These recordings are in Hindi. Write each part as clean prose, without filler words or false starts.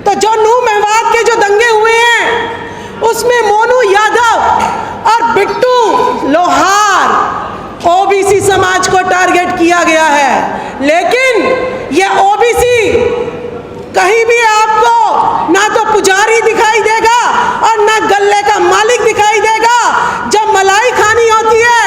तो जो नूह मेवात के जो दंगे हुए हैं उसमें मोनू यादव और बिट्टू लोहार ओबीसी समाज को टारगेट किया गया है। लेकिन ये ओबीसी कहीं भी आपको ना तो पुजारी दिखाई देगा और ना गल्ले का मालिक दिखाई देगा। जब मलाई खानी होती है,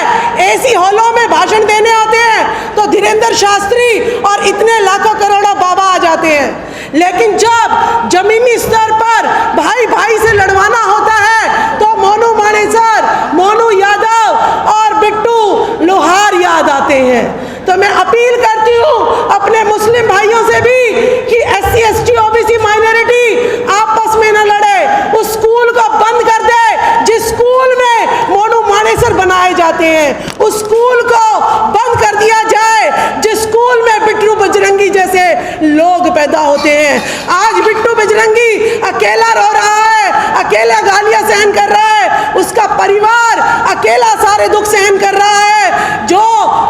एसी हॉलों में भाषण देने होते हैं तो धीरेन्द्र शास्त्री और इतने लाखों करोड़ों बाबा आ जाते हैं। लेकिन जब जमीनी स्तर पर भाई भाई से लड़वाना होता है तो मोनू मानेसर, मोनू यादव और बिट्टू लोहार याद आते हैं। तो मैं अपील करती हूँ अपने मुस्लिम भाइयों से भी कि SC ST OBC माइनॉरिटी आपस में न लड़े, उस स्कूल को बंद कर दे जिस स्कूल में मोनू मानेसर बनाए जाते हैं, उस स्कूल को बंद कर दिया जाए जिस स्कूल में बिट्टू बजरंगी जैसे लोग पैदा होते हैं। आज बिट्टू बजरंगी अकेला रो रहा है, अकेला गालियां सहन कर रहा है, उसका परिवार अकेला सारे दुख सहन कर रहा है। जो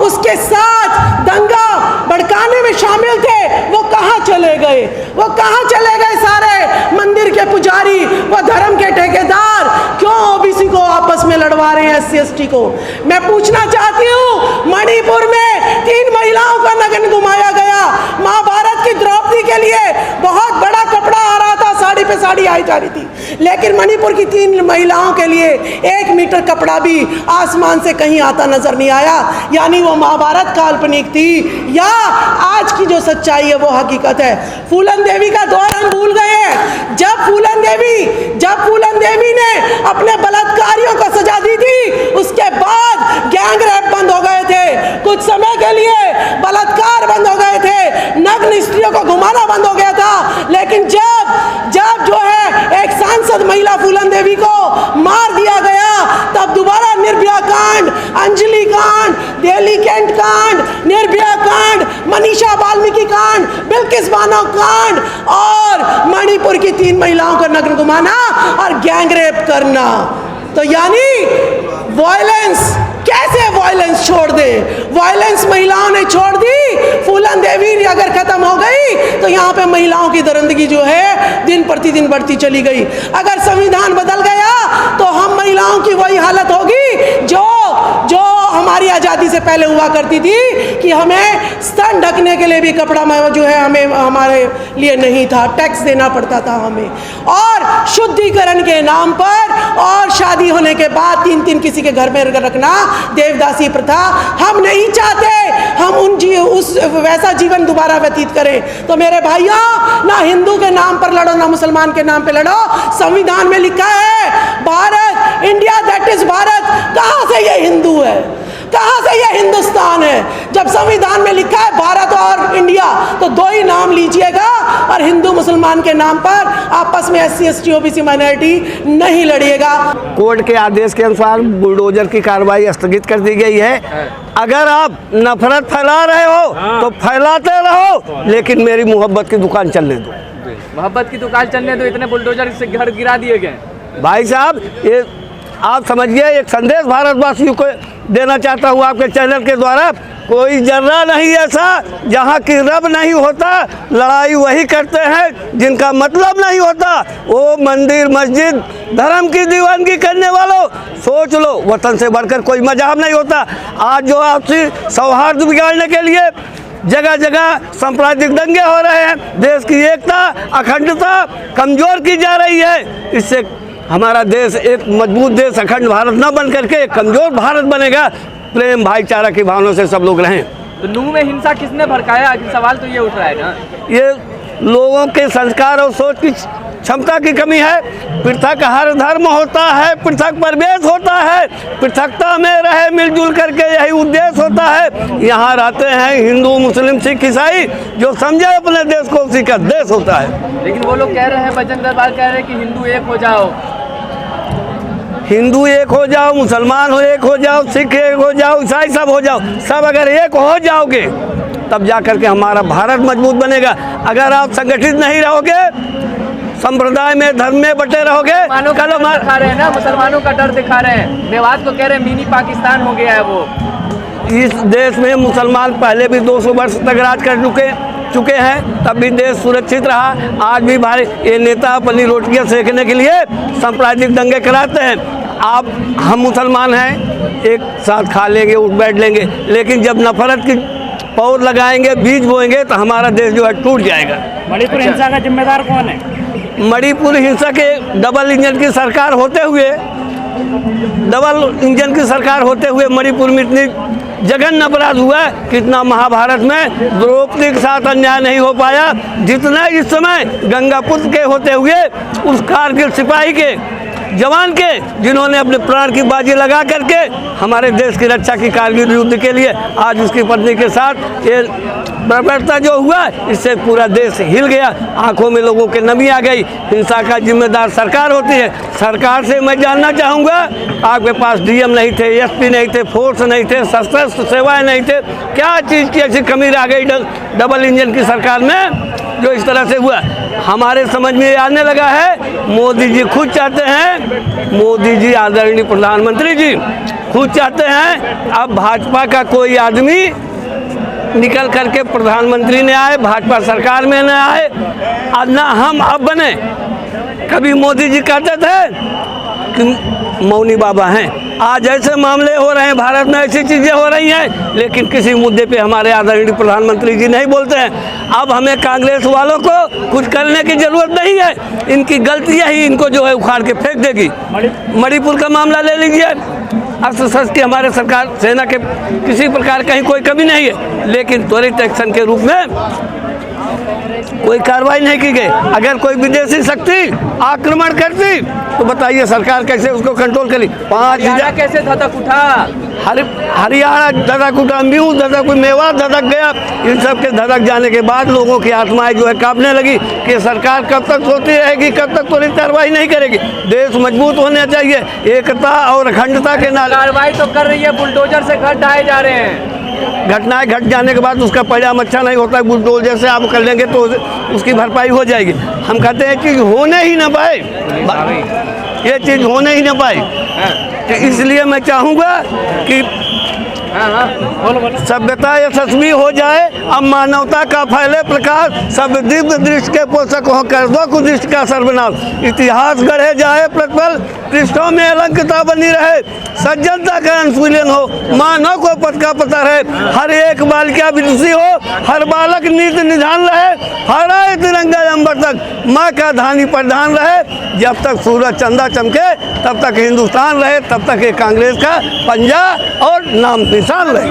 उसके साथ दंगा भड़काने में शामिल थे वो कहां चले गए, वो कहां चले गए सारे मंदिर के पुजारी, वो धर्म के ठेकेदार? क्यों ओबीसी को आपस में लड़वा रहे हैं SC ST को? मैं पूछना चाहती हूं, मणिपुर में 3 महिलाओं का नग्न घुमाया गया। महाभारत की द्रौपदी के लिए बहुत बड़ा कपड़ा आ रहा था, साड़ी पे साड़ी आई जा रही थी, लेकिन मणिपुर की 3 महिलाओं के लिए 1 मीटर कपड़ा भी आसमान से कहीं आता नजर नहीं आया। यानी वो महाभारत काल्पनिक थी या आज की जो सच्चाई है वो हकीकत है। फूलन देवी का दौर हम भूल गए हैं। जब फूलन देवी ने अपने बलात्कारियों को सजा दी थी, उसके बाद गैंग रेप बंद हो गए थे, कुछ समय के लिए बलात्कार बंद हो गए थे, नग्न स्त्रियों को घुमाना बंद हो गया था। लेकिन जब जो है एक सांसद महिला फूलन देवी को मार दिया गया, तब दोबारा निर्भया कांड, अंजलि कांड, दिल्ली कैंट कांड, निर्भया कांड, मनीषा वाल्मीकि कांड, बिल्किस बानो कांड और मणिपुर की 3 महिलाओं को नग्न घुमाना और गैंग रेप करना। तो यानी वायलेंस, कैसे वायलेंस छोड़ दे? वायलेंस महिलाओं ने छोड़ दी, फूलन देवी अगर खत्म हो गई तो यहाँ पे महिलाओं की दरिंदगी जो है दिन प्रतिदिन बढ़ती चली गई। अगर संविधान बदल गया तो हम महिलाओं की वही हालत होगी जो हमारी आज़ादी से पहले हुआ करती थी कि हमें स्तन ढकने के लिए भी कपड़ा जो है हमें हमारे लिए नहीं था, टैक्स देना पड़ता था हमें। और शुद्धिकरण के नाम पर और शादी होने के बाद 3-3 किसी के घर में रखना, देवदासी प्रथा हम नहीं चाहते। हम उस वैसा जीवन दोबारा व्यतीत करें। तो मेरे भाइयों, ना हिंदू के नाम पर लड़ो ना मुसलमान के नाम पे लड़ो। संविधान में लिखा है Bharat, India that is Bharat. कहाँ से ये हिंदू है, कहाँ से ये हिंदुस्तान है? जब संविधान में लिखा है भारत और इंडिया तो 2 ही नाम लीजिएगा और हिंदू मुसलमान के नाम पर आपस में SC ST OBC माइनॉरिटी नहीं लड़िएगा। कोर्ट के आदेश के अनुसार बुलडोजर की कार्रवाई स्थगित कर दी गई है। अगर आप नफरत फैला रहे हो तो फैलाते रहो, लेकिन मेरी मोहब्बत की दुकान चलने दो। मोहब्बत की दुकान चलने दो। इतने बुलडोजर से घर गिरा दिए गए। भाई साहब, ये आप समझिए, एक संदेश भारतवासियों को देना चाहता हूँ आपके चैनल के द्वारा। कोई जर्रा नहीं ऐसा जहाँ की रब नहीं होता। लड़ाई वही करते हैं जिनका मतलब नहीं होता। वो मंदिर मस्जिद धर्म की दीवानगी करने वालों, सोच लो, वतन से बढ़कर कोई मजहब नहीं होता। आज जो आपसी सौहार्द बिगाड़ने के लिए जगह जगह सांप्रदायिक दंगे हो रहे हैं, देश की एकता अखंडता कमज़ोर की जा रही है। इससे हमारा देश एक मजबूत देश, अखंड भारत न बन करके एक कमज़ोर भारत बनेगा। प्रेम भाईचारा की भावना से सब लोग रहें। तो नूह में हिंसा किसने भड़काया? सवाल तो ये उठ रहा है ना। ये लोगों के संस्कार और सोच की क्षमता की कमी है। पृथक हर धर्म होता है, पृथक प्रवेश होता है, पृथकता में रहे मिलजुल करके, यही उद्देश्य होता है। यहाँ रहते हैं हिंदू मुस्लिम सिख ईसाई, जो समझे अपने देश को उसी का देश होता है। लेकिन वो लोग कह रहे हैं, बजरंग दल कह रहे हैं कि हिंदू एक हो जाओ, हिंदू एक हो जाओ, मुसलमान हो एक हो जाओ, सिख एक हो जाओ, ईसाई सब हो जाओ। सब अगर एक हो जाओगे तब जा करके हमारा भारत मजबूत बनेगा। अगर आप संगठित नहीं रहोगे, संप्रदाय में धर्म में बटे रहोगे, कल दिखा रहे हैं ना, मुसलमानों का डर दिखा रहे हैं। मेवात को कह रहे हैं मिनी पाकिस्तान हो गया है वो। इस देश में मुसलमान पहले भी 200 वर्ष तक राज कर चुके, चुके हैं, तब भी देश सुरक्षित रहा। आज भी भाई ये नेता अपनी रोटियां सेकने के लिए सांप्रदायिक दंगे कराते हैं। आप हम मुसलमान हैं, एक साथ खा लेंगे, उठ बैठ लेंगे, लेकिन जब नफरत की पौध लगाएंगे, बीज बोएंगे, तो हमारा देश जो है टूट जाएगा। मणिपुर हिंसा का जिम्मेदार कौन है? मणिपुर हिंसा के डबल इंजन की सरकार होते हुए मणिपुर में इतनी जघन्य अपराध हुआ है। कितना महाभारत में द्रौपदी के साथ अन्याय नहीं हो पाया, जितना इस समय गंगापुत्र के होते हुए उस कारगिल सिपाही के जवान के, जिन्होंने अपने प्राण की बाजी लगा करके हमारे देश की रक्षा की कारगिल युद्ध के लिए, आज उसकी पत्नी के साथ ये बर्बरता जो हुआ, इससे पूरा देश हिल गया। आंखों में लोगों के नमी आ गई। हिंसा का जिम्मेदार सरकार होती है। सरकार से मैं जानना चाहूँगा, आपके पास डीएम नहीं थे, एसपी नहीं थे, फोर्स नहीं थे, सशस्त्र सेवाएं नहीं थे, क्या चीज़ की ऐसी कमी रह गई डबल इंजन की सरकार में जो इस तरह से हुआ? हमारे समझ में ये आने लगा है, मोदी जी खुद चाहते हैं, मोदी जी आदरणीय प्रधानमंत्री जी खुद चाहते हैं अब भाजपा का कोई आदमी निकल करके प्रधानमंत्री ने आए, भाजपा सरकार में न आए, ना हम अब बने। कभी मोदी जी कहते थे कि मौनी बाबा हैं। आज ऐसे मामले हो रहे हैं, भारत में ऐसी चीज़ें हो रही हैं, लेकिन किसी मुद्दे पे हमारे आदरणीय प्रधानमंत्री जी नहीं बोलते हैं। अब हमें कांग्रेस वालों को कुछ करने की ज़रूरत नहीं है, इनकी गलतियाँ ही इनको जो है उखाड़ के फेंक देगी। मणिपुर का मामला ले लीजिए, अस्त्र शस्त्र की हमारे सरकार सेना के किसी प्रकार कहीं कोई कमी नहीं है, लेकिन त्वरित एक्शन के रूप में कोई कार्रवाई नहीं की गई। अगर कोई विदेशी शक्ति आक्रमण करती तो बताइए सरकार कैसे उसको कंट्रोल करी? 5,000 कैसे धधक उठा, हरियाणा धधक उठा, म्यू धधक, मेवात धधक गया। इन सब के धधक जाने के बाद लोगों की आत्माएं जो है कांपने लगी कि सरकार कब तक सोती रहेगी, कब तक त्वरित कार्रवाई नहीं करेगी। देश मजबूत होना चाहिए, एकता और अखंडता के नाम। कार्रवाई तो कर रही है, बुलडोजर से घर ढाए जा रहे हैं। घटनाएं घट जाने के बाद उसका परिणाम अच्छा नहीं होता है। बुलडोजर से आप कर लेंगे तो उसकी भरपाई हो जाएगी। हम कहते हैं कि होने ही ना पाए, ये चीज़ होने ही ना पाए। तो इसलिए मैं चाहूँगा कि सभ्यता यशस्वी हो जाए, अब मानवता का फैले प्रकाश, सब दिव्य दृष्टि के पोषक हो, कर दो कुदृष्टि का सर्वनाश। इतिहास गढ़े जाए प्रतिपल, पृष्ठों में अलंकता बनी रहे, सज्जनता का अनुशीलन हो, मानव को पथ का पता रहे, हर एक बालिका विदुषी हो, हर बालक नीति निधान रहे, हराए तिरंगा अंबर तक माँ का धानी प्रधान रहे। जब तक सूरज चंदा चमके तब तक हिंदुस्तान रहे, तब तक ये कांग्रेस का पंजा और नाम निशान रहे।